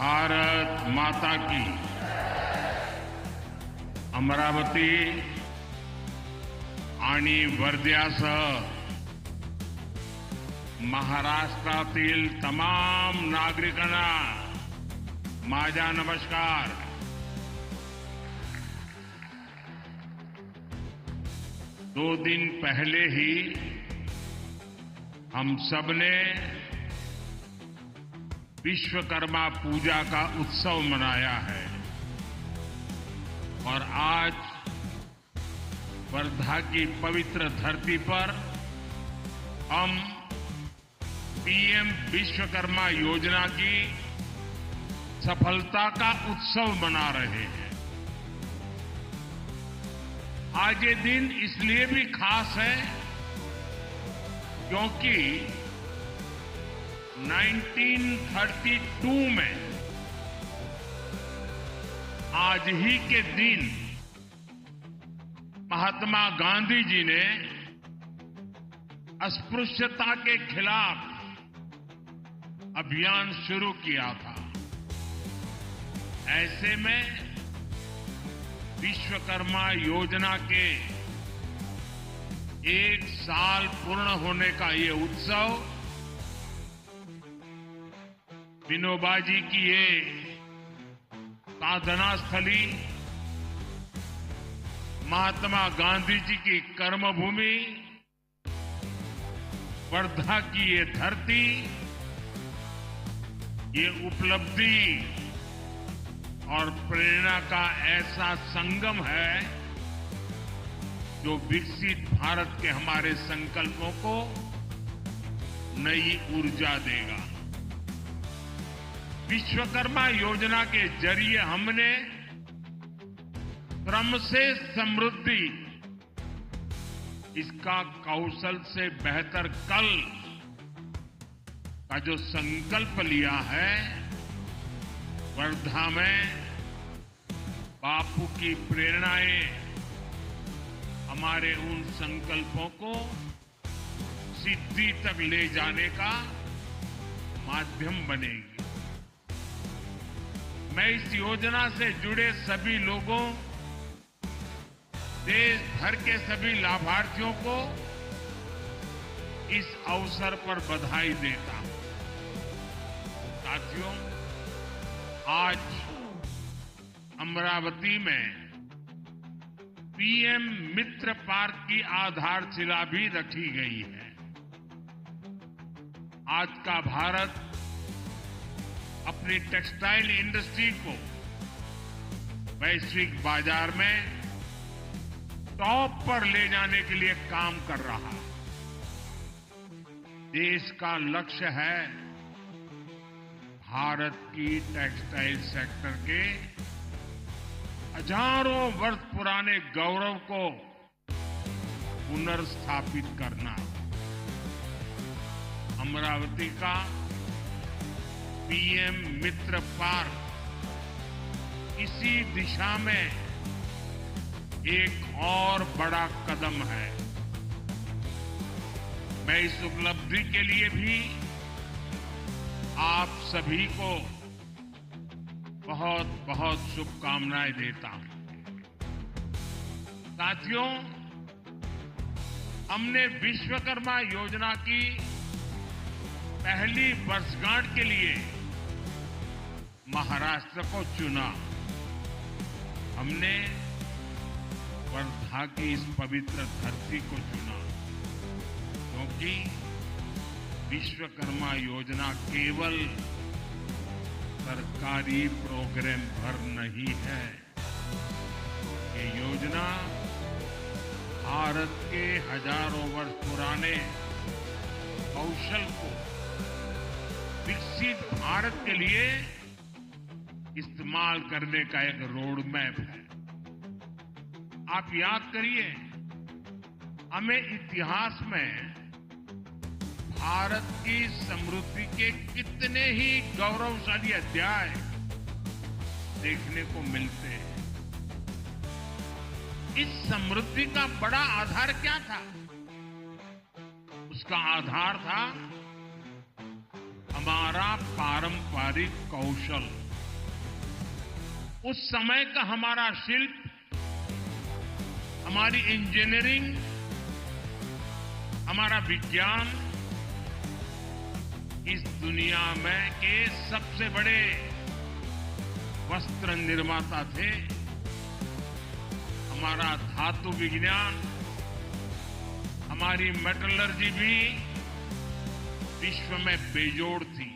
भारत माता की। अमरावती आणि वर्ध्यासह महाराष्ट्रातील तमाम नागरिकांना माझा नमस्कार। दो दिन पहले ही हम सबने विश्वकर्मा पूजा का उत्सव मनाया है और आज वर्धा की पवित्र धरती पर हम पीएम विश्वकर्मा योजना की सफलता का उत्सव मना रहे हैं। आज ये दिन इसलिए भी खास है क्योंकि 1932 में आज ही के दिन महात्मा गांधी जी ने अस्पृश्यता के खिलाफ अभियान शुरू किया था। ऐसे में विश्वकर्मा योजना के 1 साल पूर्ण होने का ये उत्सव विनोबा जी की ये साधना स्थली, महात्मा गांधी जी की कर्मभूमि, वर्धा की ये धरती, ये उपलब्धि और प्रेरणा का ऐसा संगम है जो विकसित भारत के हमारे संकल्पों को नई ऊर्जा देगा। विश्वकर्मा योजना के जरिए हमने श्रम से समृद्धि, इसका कौशल से बेहतर कल का जो संकल्प लिया है, वर्धा में बापू की प्रेरणाएं हमारे उन संकल्पों को सिद्धि तक ले जाने का माध्यम बनेगी। मैं इस योजना से जुड़े सभी लोगों, देश भर के सभी लाभार्थियों को इस अवसर पर बधाई देता हूं। साथियों, आज अमरावती में पीएम मित्र पार्क की आधारशिला भी रखी गई है। आज का भारत अपनी टेक्सटाइल इंडस्ट्री को वैश्विक बाजार में टॉप पर ले जाने के लिए काम कर रहा है। देश का लक्ष्य है भारत की टेक्सटाइल सेक्टर के हजारों वर्ष पुराने गौरव को पुनर्स्थापित करना। अमरावती का पीएम मित्र पार्क इसी दिशा में एक और बड़ा कदम है। मैं इस उपलब्धि के लिए भी आप सभी को बहुत बहुत शुभकामनाएं देता हूं। साथियों, हमने विश्वकर्मा योजना की पहली वर्षगांठ के लिए महाराष्ट्र को चुना। हमने वर्धा की इस पवित्र धरती को चुना क्योंकि विश्वकर्मा योजना केवल सरकारी प्रोग्राम भर नहीं है। ये योजना भारत के हजारों वर्ष पुराने कौशल को विकसित भारत के लिए इस्तेमाल करने का एक रोड मैप है। आप याद करिए, हमें इतिहास में भारत की समृद्धि के कितने ही गौरवशाली अध्याय देखने को मिलते हैं। इस समृद्धि का बड़ा आधार क्या था? उसका आधार था हमारा पारंपरिक कौशल, उस समय का हमारा शिल्प, हमारी इंजीनियरिंग, हमारा विज्ञान इस दुनिया में के सबसे बड़े वस्त्र निर्माता थे। हमारा धातु विज्ञान, हमारी मेटलर्जी भी विश्व में बेजोड़ थी।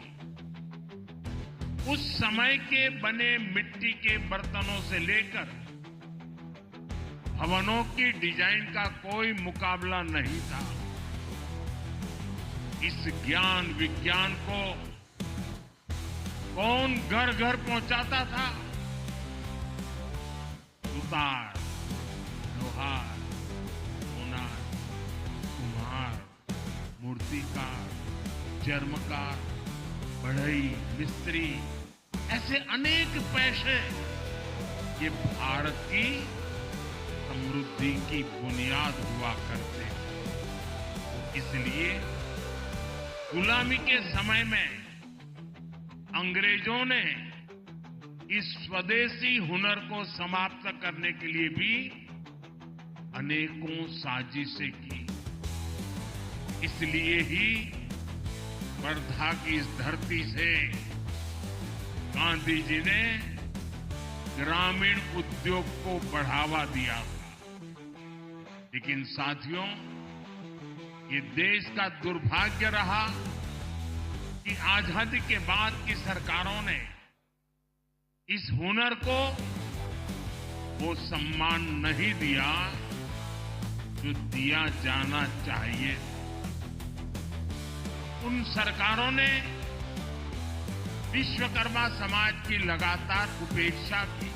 उस समय के बने मिट्टी के बर्तनों से लेकर भवनों की डिजाइन का कोई मुकाबला नहीं था। इस ज्ञान विज्ञान को कौन घर घर पहुंचाता था? सुतार, लोहार, सोनार, कुम्हार, मूर्तिकार, चर्मकार, बढ़ई, मिस्त्री, ऐसे अनेक पेशे ये भारत की समृद्धि की बुनियाद हुआ करते हैं। इसलिए गुलामी के समय में अंग्रेजों ने इस स्वदेशी हुनर को समाप्त करने के लिए भी अनेकों साजिशें की। इसलिए ही वर्धा की इस धरती से गांधी जी ने ग्रामीण उद्योग को बढ़ावा दिया था। लेकिन साथियों, ये देश का दुर्भाग्य रहा कि आजादी के बाद की सरकारों ने इस हुनर को वो सम्मान नहीं दिया जो दिया जाना चाहिए। उन सरकारों ने विश्वकर्मा समाज की लगातार उपेक्षा की।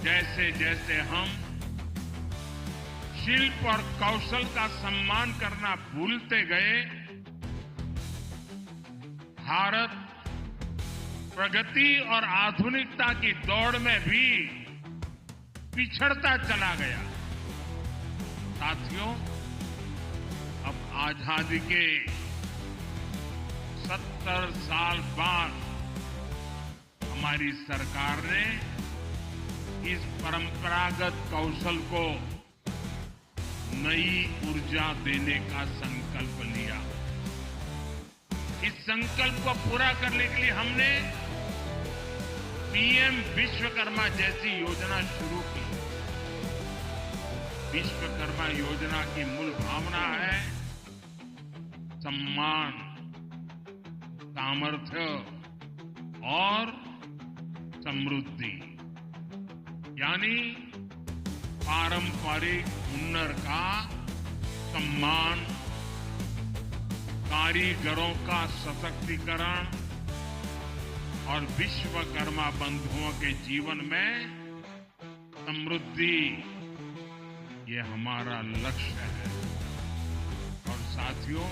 जैसे जैसे हम शिल्प और कौशल का सम्मान करना भूलते गए, भारत प्रगति और आधुनिकता की दौड़ में भी पिछड़ता चला गया। साथियों, अब आजादी के 70 साल बाद हमारी सरकार ने इस परंपरागत कौशल को नई ऊर्जा देने का संकल्प लिया। इस संकल्प को पूरा करने के लिए हमने पीएम विश्वकर्मा जैसी योजना शुरू की। विश्वकर्मा योजना की मूल भावना है सम्मान, सामर्थ्य और समृद्धि, यानी पारंपरिक हुनर का सम्मान, कारीगरों का सशक्तिकरण और विश्वकर्मा बंधुओं के जीवन में समृद्धि, ये हमारा लक्ष्य है। और साथियों,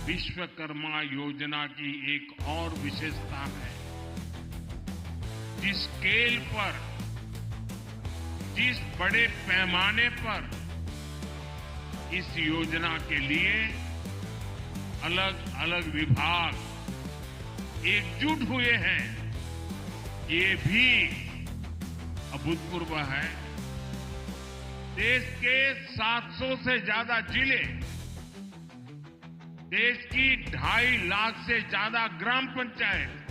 विश्वकर्मा योजना की एक और विशेषता है, जिस स्केल पर, जिस बड़े पैमाने पर इस योजना के लिए अलग अलग विभाग एकजुट हुए हैं, ये भी अभूतपूर्व है। देश के 700 से ज्यादा जिले, देश की 2.5 लाख से ज्यादा ग्राम पंचायत,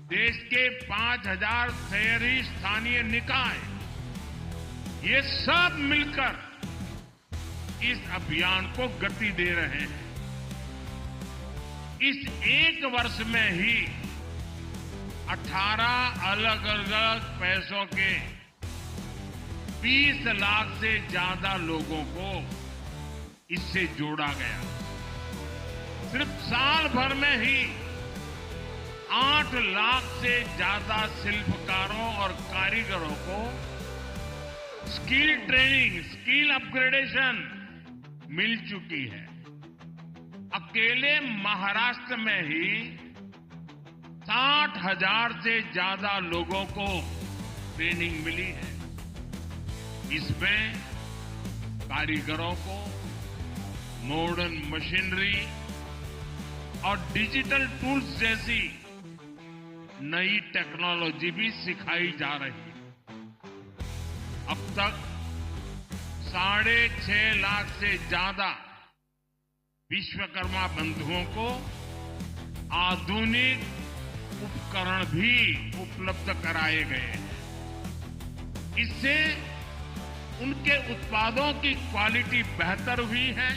देश के 5,000 शहरी स्थानीय निकाय, ये सब मिलकर इस अभियान को गति दे रहे हैं। इस एक वर्ष में ही 18 अलग अलग पैसों के 20 लाख से ज्यादा लोगों को इससे जोड़ा गया। सिर्फ साल भर में ही 8 लाख से ज्यादा शिल्पकारों और कारीगरों को स्किल ट्रेनिंग, स्किल अपग्रेडेशन मिल चुकी है। अकेले महाराष्ट्र में ही 60,000 से ज्यादा लोगों को ट्रेनिंग मिली है। इसमें कारीगरों को मॉडर्न मशीनरी और डिजिटल टूल्स जैसी नई टेक्नोलॉजी भी सिखाई जा रही है। अब तक 6.5 लाख से ज्यादा विश्वकर्मा बंधुओं को आधुनिक उपकरण भी उपलब्ध कराए गए हैं। इससे उनके उत्पादों की क्वालिटी बेहतर हुई है,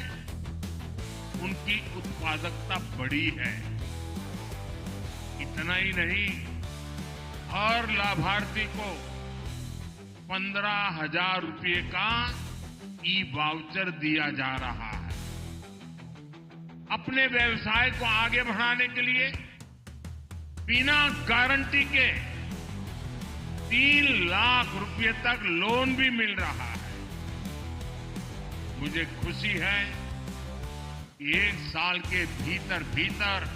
उनकी उत्पादकता बढ़ी है। इतना ही नहीं, हर लाभार्थी को 15,000 रुपये का ई वाउचर दिया जा रहा है। अपने व्यवसाय को आगे बढ़ाने के लिए बिना गारंटी के 3 लाख रुपए तक लोन भी मिल रहा है। मुझे खुशी है कि 1 साल के भीतर भीतर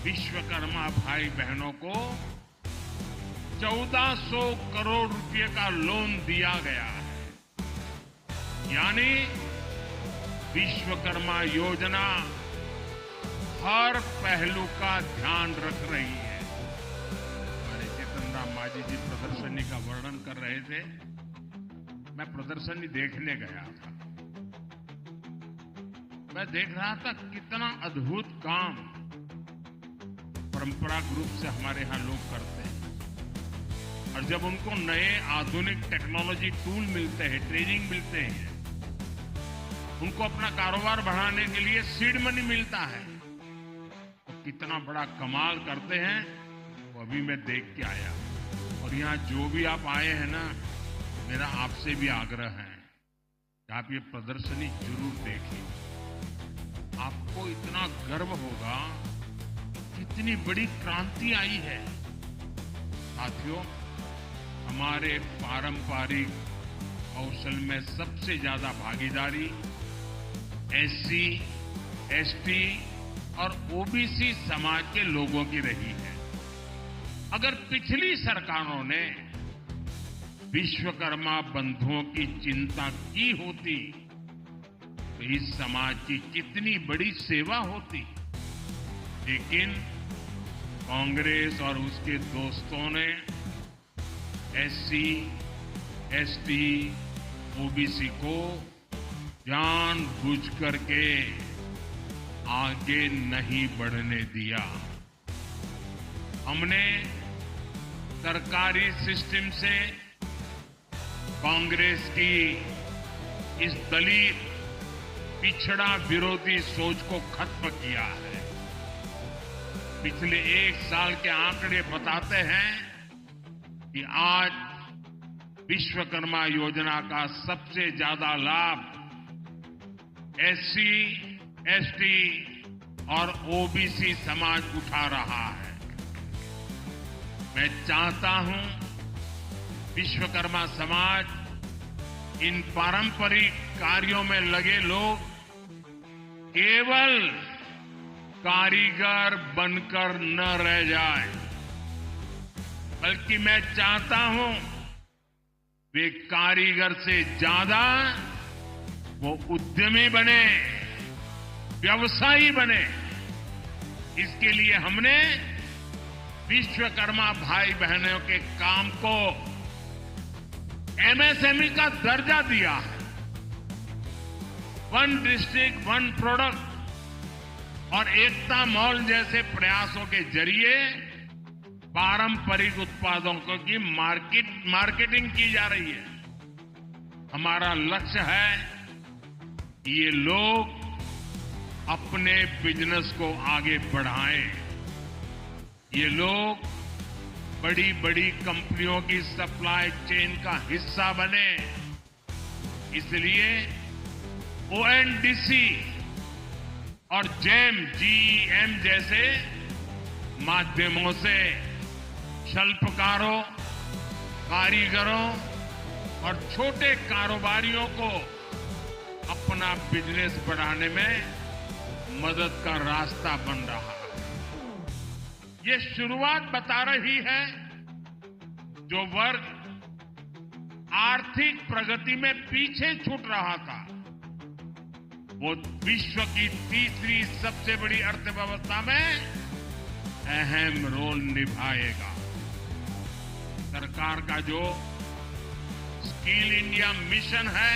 विश्वकर्मा भाई बहनों को 1400 करोड़ रुपए का लोन दिया गया है। यानी विश्वकर्मा योजना हर पहलू का ध्यान रख रही है। हमारे चेतन राम मांझी जी प्रदर्शनी का वर्णन कर रहे थे। मैं प्रदर्शनी देखने गया था। मैं देख रहा था कितना अद्भुत काम परंपरागत रूप से हमारे यहां लोग करते हैं, और जब उनको नए आधुनिक टेक्नोलॉजी टूल मिलते हैं, ट्रेनिंग मिलते हैं, उनको अपना कारोबार बढ़ाने के लिए सीड मनी मिलता है, तो कितना बड़ा कमाल करते हैं वो अभी मैं देख के आया। और यहां जो भी आप आए हैं ना, मेरा आपसे भी आग्रह है कि आप ये प्रदर्शनी जरूर देखिए। आपको इतना गर्व होगा कितनी बड़ी क्रांति आई है। साथियों, हमारे पारंपरिक कौशल में सबसे ज्यादा भागीदारी एससी, एसटी और ओबीसी समाज के लोगों की रही है। अगर पिछली सरकारों ने विश्वकर्मा बंधुओं की चिंता की होती तो इस समाज की कितनी बड़ी सेवा होती। लेकिन कांग्रेस और उसके दोस्तों ने एससी, एसटी, ओबीसी को जानबूझ करके आगे नहीं बढ़ने दिया। हमने सरकारी सिस्टम से कांग्रेस की इस दलित पिछड़ा विरोधी सोच को खत्म किया है। पिछले 1 साल के आंकड़े बताते हैं कि आज विश्वकर्मा योजना का सबसे ज्यादा लाभ एससी, एसटी और ओबीसी समाज उठा रहा है। मैं चाहता हूं विश्वकर्मा समाज इन पारंपरिक कार्यों में लगे लोग केवल कारीगर बनकर न रह जाए, बल्कि मैं चाहता हूं वे कारीगर से ज्यादा वो उद्यमी बने, व्यवसायी बने। इसके लिए हमने विश्वकर्मा भाई बहनों के काम को एमएसएमई का दर्जा दिया है। 1 डिस्ट्रिक्ट 1 प्रोडक्ट और एकता मॉल जैसे प्रयासों के जरिए पारंपरिक उत्पादों की मार्केटिंग की जा रही है। हमारा लक्ष्य है कि ये लोग अपने बिजनेस को आगे बढ़ाएं। ये लोग बड़ी बड़ी कंपनियों की सप्लाई चेन का हिस्सा बने। इसलिए ओएनडीसी और जीईएम जैसे माध्यमों से शिल्पकारों, कारीगरों और छोटे कारोबारियों को अपना बिजनेस बढ़ाने में मदद का रास्ता बन रहा है। ये शुरुआत बता रही है जो वर्ग आर्थिक प्रगति में पीछे छूट रहा था, वो विश्व की तीसरी सबसे बड़ी अर्थव्यवस्था में अहम रोल निभाएगा। सरकार का जो स्किल इंडिया मिशन है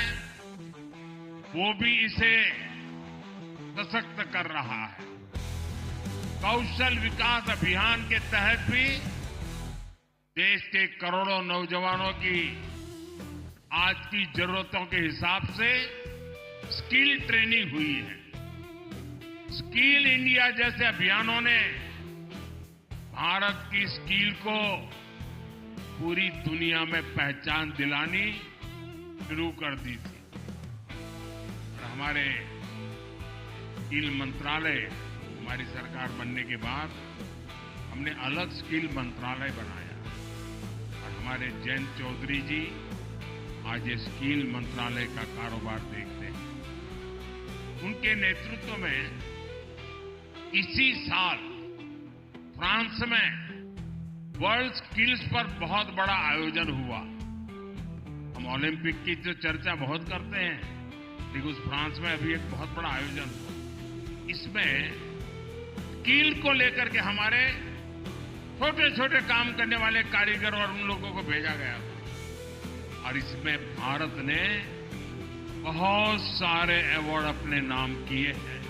वो भी इसे सशक्त कर रहा है। कौशल विकास अभियान के तहत भी देश के करोड़ों नौजवानों की आज की जरूरतों के हिसाब से स्किल ट्रेनिंग हुई है। स्किल इंडिया जैसे अभियानों ने भारत की स्किल को पूरी दुनिया में पहचान दिलानी शुरू कर दी थी। और हमारे स्किल मंत्रालय, हमारी सरकार बनने के बाद हमने अलग स्किल मंत्रालय बनाया और हमारे जयंत चौधरी जी आज ये स्किल मंत्रालय का कारोबार देखते हैं। उनके नेतृत्व में इसी साल फ्रांस में वर्ल्ड स्किल्स पर बहुत बड़ा आयोजन हुआ। हम ओलंपिक की जो चर्चा बहुत करते हैं, लेकिन उस फ्रांस में अभी एक बहुत बड़ा आयोजन हुआ। इसमें स्किल को लेकर के हमारे छोटे छोटे काम करने वाले कारीगर और उन लोगों को भेजा गया था और इसमें भारत ने बहुत सारे अवार्ड अपने नाम किए हैं।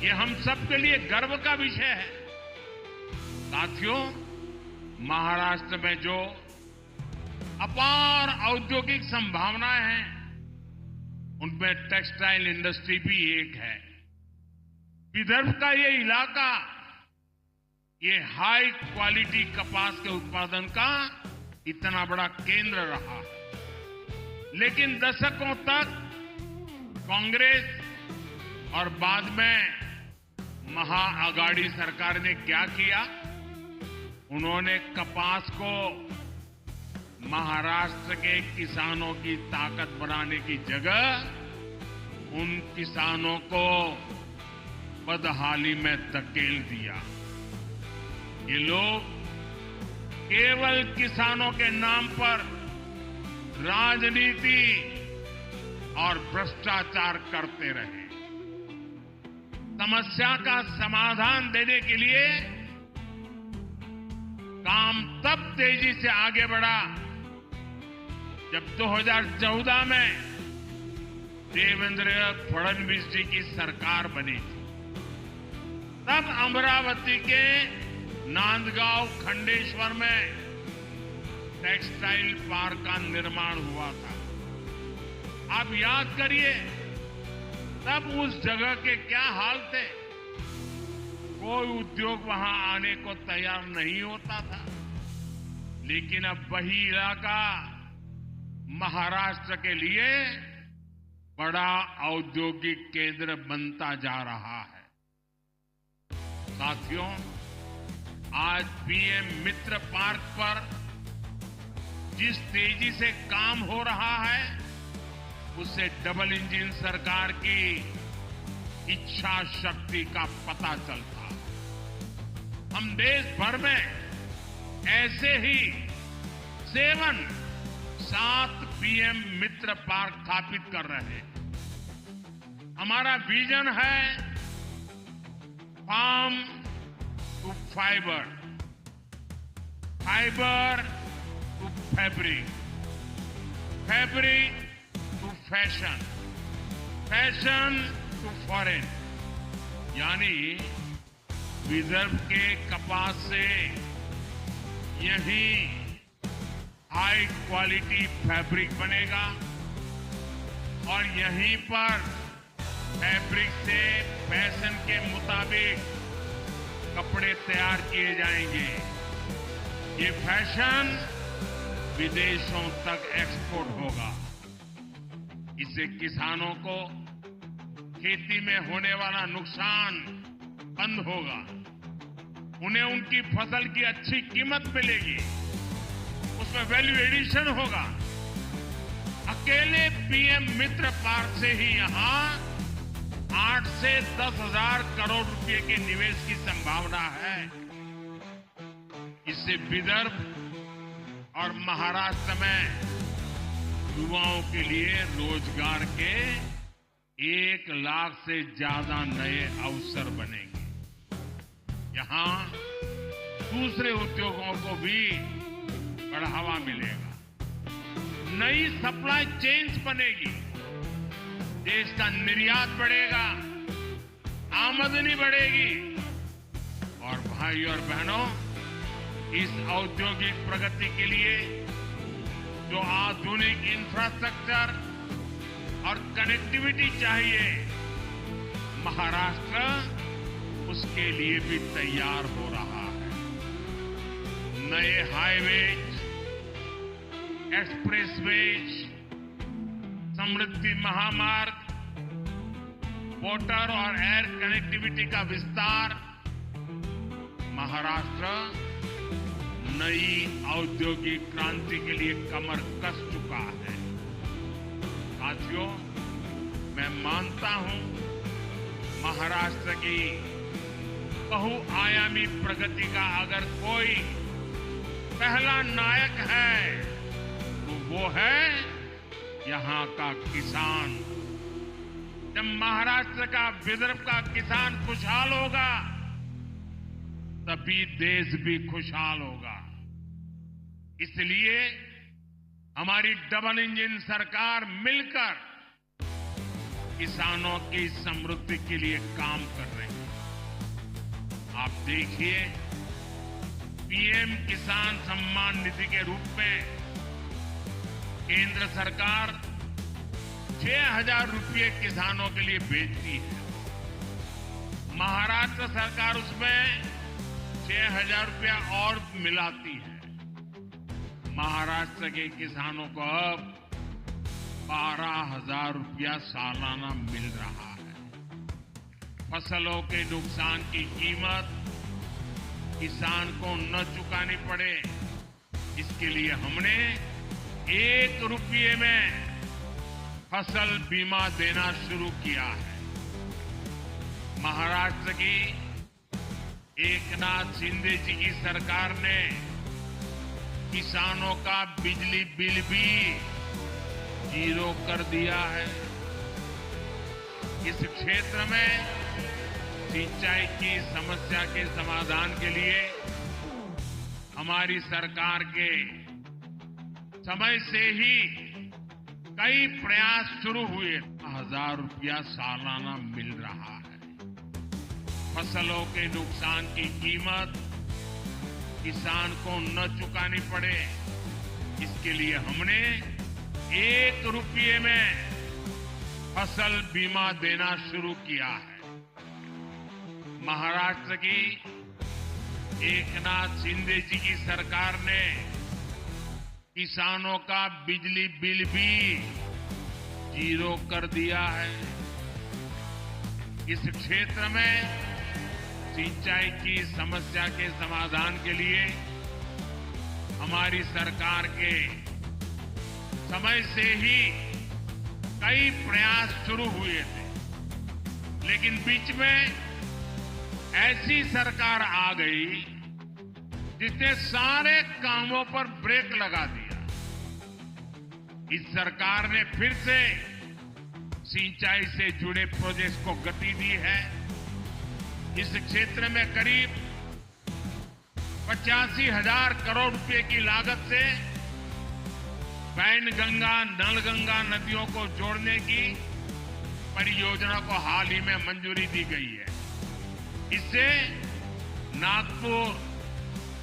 ये हम सबके लिए गर्व का विषय है। साथियों, महाराष्ट्र में जो अपार औद्योगिक संभावनाएं हैं उनमें टेक्सटाइल इंडस्ट्री भी एक है। विदर्भ का ये इलाका ये हाई क्वालिटी कपास के उत्पादन का इतना बड़ा केंद्र रहा है। लेकिन दशकों तक कांग्रेस और बाद में महाअगाड़ी सरकार ने क्या किया? उन्होंने कपास को महाराष्ट्र के किसानों की ताकत बनाने की जगह उन किसानों को बदहाली में धकेल दिया। ये लोग केवल किसानों के नाम पर राजनीति और भ्रष्टाचार करते रहे। समस्या का समाधान देने के लिए काम तब तेजी से आगे बढ़ा जब 2014 में देवेंद्र फडणवीस जी की सरकार बनी थी। तब अमरावती के नांदगांव खंडेश्वर में टेक्सटाइल पार्क का निर्माण हुआ था। आप याद करिए, तब उस जगह के क्या हाल थे। कोई उद्योग वहां आने को तैयार नहीं होता था। लेकिन अब वही इलाका महाराष्ट्र के लिए बड़ा औद्योगिक केंद्र बनता जा रहा है। साथियों, आज पीएम मित्र पार्क पर जिस तेजी से काम हो रहा है उससे डबल इंजन सरकार की इच्छा शक्ति का पता चलता। हम देश भर में ऐसे ही 7 पीएम मित्र पार्क स्थापित कर रहे हैं। हमारा विजन है farm to fibre, fibre to fabric, fabric to fashion, fashion to foreign. यानी विदर्भ के कपास से यही हाई क्वालिटी फैब्रिक बनेगा और यहीं पर फैब्रिक से फैशन के मुताबिक कपड़े तैयार किए जाएंगे। ये फैशन विदेशों तक एक्सपोर्ट होगा। इससे किसानों को खेती में होने वाला नुकसान बंद होगा। उन्हें उनकी फसल की अच्छी कीमत मिलेगी, उसमें वैल्यू एडिशन होगा। अकेले पीएम मित्र पार्क से ही यहां 8 से 10 हजार करोड़ रुपए के निवेश की संभावना है। इससे विदर्भ और महाराष्ट्र में युवाओं के लिए रोजगार के 1 लाख से ज्यादा नए अवसर बनेंगे। यहां दूसरे उद्योगों को भी बढ़ावा मिलेगा, नई सप्लाई चेन्स बनेगी, देश का निर्यात बढ़ेगा, आमदनी बढ़ेगी और भाई और बहनों, इस औद्योगिक प्रगति के लिए जो आधुनिक इंफ्रास्ट्रक्चर और कनेक्टिविटी चाहिए, महाराष्ट्र उसके लिए भी तैयार हो रहा है। नए हाईवेज, एक्सप्रेसवेज, समृद्धि महामार्ग, वाटर और एयर कनेक्टिविटी का विस्तार, महाराष्ट्र नई औद्योगिक क्रांति के लिए कमर कस चुका है। साथियों, मैं मानता हूं महाराष्ट्र की बहुआयामी प्रगति का अगर कोई पहला नायक है तो वो है यहां का किसान। जब महाराष्ट्र का, विदर्भ का किसान खुशहाल होगा तभी देश भी खुशहाल होगा। इसलिए हमारी डबल इंजन सरकार मिलकर किसानों की समृद्धि के लिए काम कर रही है। आप देखिए, पीएम किसान सम्मान निधि के रूप में केंद्र सरकार 6,000 रुपये किसानों के लिए भेजती है। महाराष्ट्र सरकार उसमें 6,000 रुपया और मिलाती है। महाराष्ट्र के किसानों को अब 12,000 रुपया सालाना मिल रहा है। फसलों के नुकसान की कीमत किसान को न चुकानी पड़े, इसके लिए हमने 1 रुपये में फसल बीमा देना शुरू किया है। महाराष्ट्र की एकनाथ शिंदे जी की सरकार ने किसानों का बिजली बिल भी 0 कर दिया है। इस क्षेत्र में सिंचाई की समस्या के समाधान के लिए हमारी सरकार के समय से ही कई प्रयास शुरू हुए। 1,000 रुपया सालाना मिल रहा है। फसलों के नुकसान की कीमत किसान को न चुकानी पड़े, इसके लिए हमने 1 रुपये में फसल बीमा देना शुरू किया है। महाराष्ट्र की एकनाथ शिंदे जी की सरकार ने किसानों का बिजली बिल भी 0 कर दिया है। इस क्षेत्र में सिंचाई की समस्या के समाधान के लिए हमारी सरकार के समय से ही कई प्रयास शुरू हुए थे, लेकिन बीच में ऐसी सरकार आ गई जिसने सारे कामों पर ब्रेक लगा दिया। इस सरकार ने फिर से सिंचाई से जुड़े प्रोजेक्ट्स को गति दी है। इस क्षेत्र में करीब 85,000 करोड़ रुपए की लागत से वैनगंगा, नलगंगा नदियों को जोड़ने की परियोजना को हाल ही में मंजूरी दी गई है। इससे नागपुर,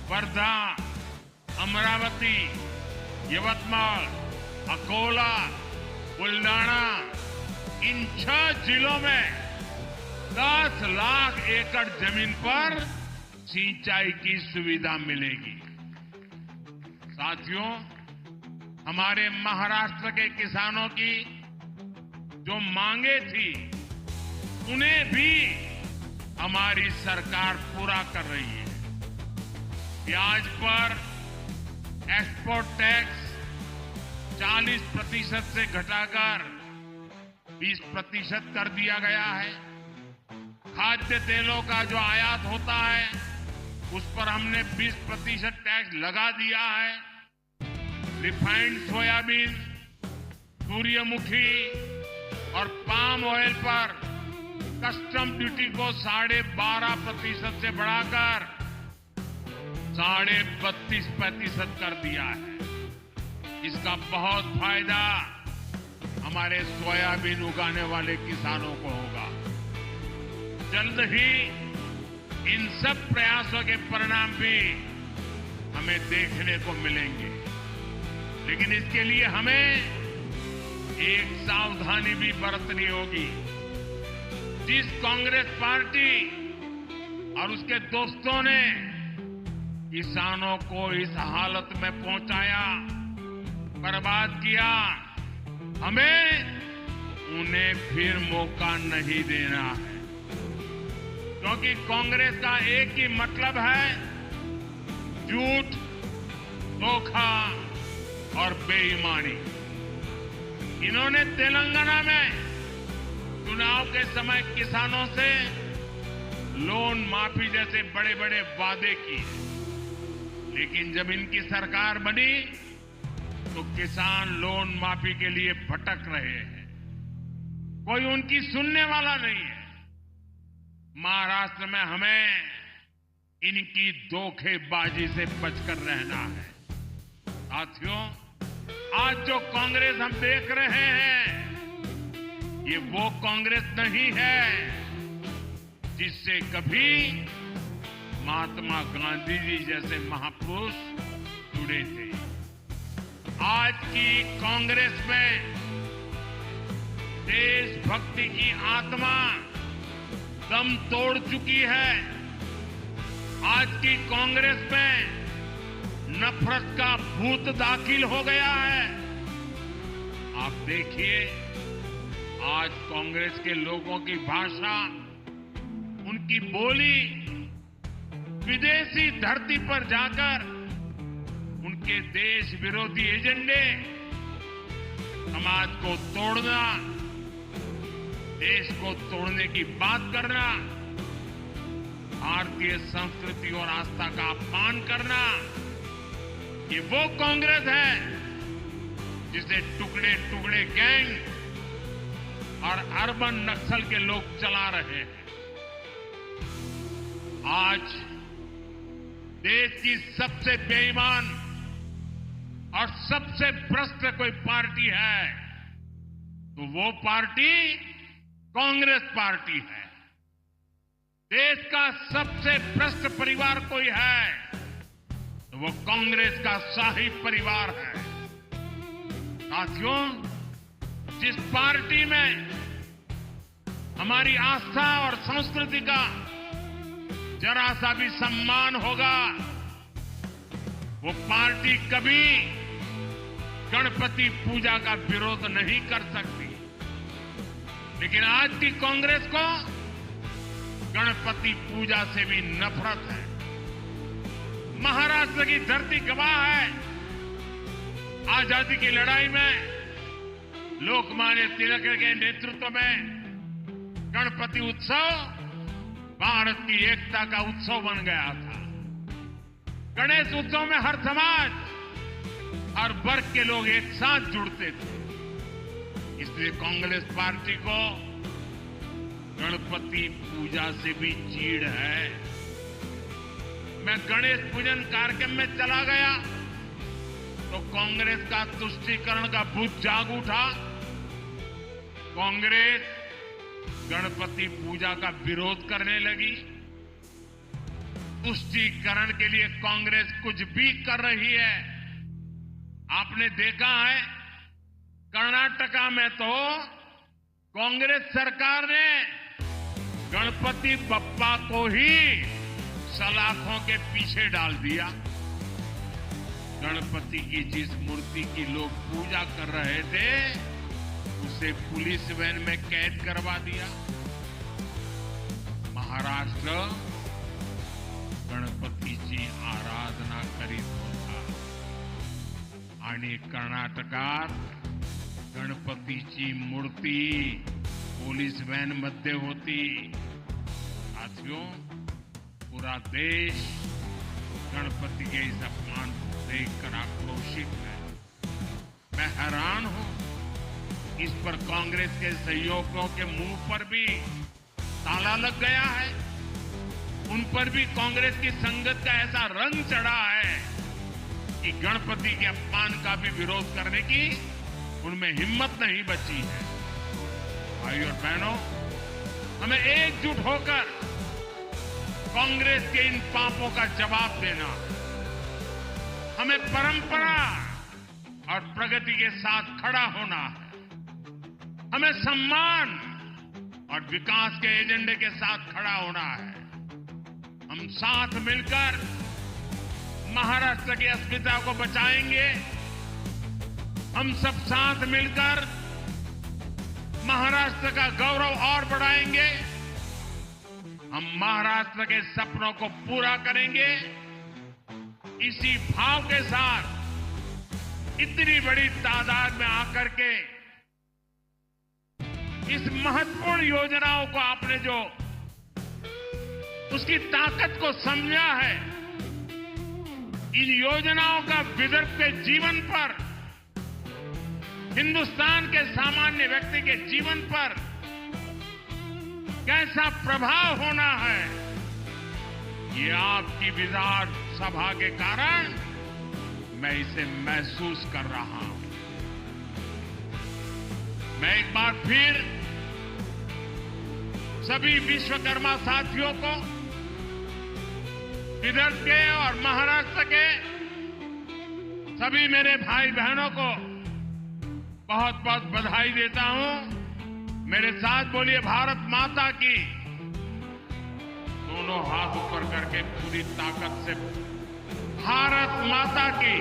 वर्धा, अमरावती, यवतमाल, अकोला, बुलडाना, इन 6 जिलों में 10 लाख एकड़ जमीन पर सिंचाई की सुविधा मिलेगी। साथियों, हमारे महाराष्ट्र के किसानों की जो मांगे थी, उन्हें भी हमारी सरकार पूरा कर रही है। प्याज पर एक्सपोर्ट टैक्स 40% से घटाकर 20% कर दिया गया है। खाद्य तेलों का जो आयात होता है, उस पर हमने 20% टैक्स लगा दिया है। रिफाइंड सोयाबीन, सूर्यमुखी और पाम ऑयल पर कस्टम ड्यूटी को 12.5% से बढ़ाकर 32.5% कर दिया है। इसका बहुत फायदा हमारे सोयाबीन उगाने वाले किसानों को होगा। जल्द ही इन सब प्रयासों के परिणाम भी हमें देखने को मिलेंगे, लेकिन इसके लिए हमें एक सावधानी भी बरतनी होगी। जिस कांग्रेस पार्टी और उसके दोस्तों ने किसानों को इस हालत में पहुंचाया, बर्बाद किया, हमें उन्हें फिर मौका नहीं देना है, क्योंकि कांग्रेस का एक ही मतलब है झूठ, धोखा और बेईमानी। इन्होंने तेलंगाना में चुनाव के समय किसानों से लोन माफी जैसे बड़े बड़े वादे किए, लेकिन जब इनकी सरकार बनी तो किसान लोन माफी के लिए भटक रहे हैं। कोई उनकी सुनने वाला नहीं है। महाराष्ट्र में हमें इनकी धोखेबाजी से बचकर रहना है। साथियों, आज जो कांग्रेस हम देख रहे हैं, ये वो कांग्रेस नहीं है जिससे कभी महात्मा गांधी जी जैसे महापुरुष जुड़े थे। आज की कांग्रेस में देशभक्ति की आत्मा दम तोड़ चुकी है। आज की कांग्रेस में नफरत का भूत दाखिल हो गया है। आप देखिए, आज कांग्रेस के लोगों की भाषा, उनकी बोली विदेशी धरती पर जाकर उनके देश विरोधी एजेंडे, समाज को तोड़ना, देश को तोड़ने की बात करना, भारतीय संस्कृति और आस्था का अपमान करना, ये वो कांग्रेस है जिसे टुकड़े टुकड़े गैंग और अर्बन नक्सल के लोग चला रहे हैं। आज देश की सबसे बेईमान और सबसे भ्रष्ट कोई पार्टी है तो वो पार्टी कांग्रेस पार्टी है। देश का सबसे भ्रष्ट परिवार कोई है तो वो कांग्रेस का शाही परिवार है। साथियों, जिस पार्टी में हमारी आस्था और संस्कृति का जरा सा भी सम्मान होगा, वो पार्टी कभी गणपति पूजा का विरोध नहीं कर सकती। लेकिन आज की कांग्रेस को गणपति पूजा से भी नफरत है। महाराष्ट्र की धरती गवाह है, आजादी की लड़ाई में लोकमान्य तिलक के नेतृत्व में गणपति उत्सव भारत की एकता का उत्सव बन गया था। गणेश उत्सव में हर समाज, हर वर्ग के लोग एक साथ जुड़ते थे। इसलिए कांग्रेस पार्टी को गणपति पूजा से भी चीड़ है। मैं गणेश पूजन कार्यक्रम में चला गया तो कांग्रेस का तुष्टीकरण का भूत जाग उठा। कांग्रेस गणपति पूजा का विरोध करने लगी। तुष्टीकरण के लिए कांग्रेस कुछ भी कर रही है। आपने देखा है, कर्नाटका में तो कांग्रेस सरकार ने गणपति बप्पा को ही सलाखों के पीछे डाल दिया। गणपति की जिस मूर्ति की लोग पूजा कर रहे थे उसे पुलिस वैन में कैद करवा दिया। महाराष्ट्र गणपतीची आराधना करीत होता आणि कर्नाटकात गणपतीची मूर्ती पुलिस वैन मध्ये होती। साथियों, पूरा देश गणपति के इस अपमान को देखकर आक्रोशित है। मैं हैरान हूं, इस पर कांग्रेस के सहयोगियों के मुंह पर भी ताला लग गया है, उन पर भी कांग्रेस की संगत का ऐसा रंग चढ़ा है कि गणपति के अपमान का भी विरोध करने की उनमें हिम्मत नहीं बची है। भाइयों और बहनों, हमें एकजुट होकर कांग्रेस के इन पापों का जवाब देना है। हमें परंपरा और प्रगति के साथ खड़ा होना है। हमें सम्मान और विकास के एजेंडे के साथ खड़ा होना है। हम साथ मिलकर महाराष्ट्र की अस्मिता को बचाएंगे। हम सब साथ मिलकर महाराष्ट्र का गौरव और बढ़ाएंगे। हम महाराष्ट्र के सपनों को पूरा करेंगे। इसी भाव के साथ इतनी बड़ी तादाद में आकर के इस महत्वपूर्ण योजनाओं को आपने जो उसकी ताकत को समझा है, इन योजनाओं का विदर्भ के जीवन पर, हिंदुस्तान के सामान्य व्यक्ति के जीवन पर कैसा प्रभाव होना है, ये आपकी विधानसभा के कारण मैं इसे महसूस कर रहा हूं। मैं एक बार फिर सभी विश्वकर्मा साथियों को, विदर्भ के और महाराष्ट्र के सभी मेरे भाई बहनों को बहुत बहुत बधाई देता हूं। मेरे साथ बोलिए भारत माता की। दोनों हाथ ऊपर करके पूरी ताकत से भारत माता की।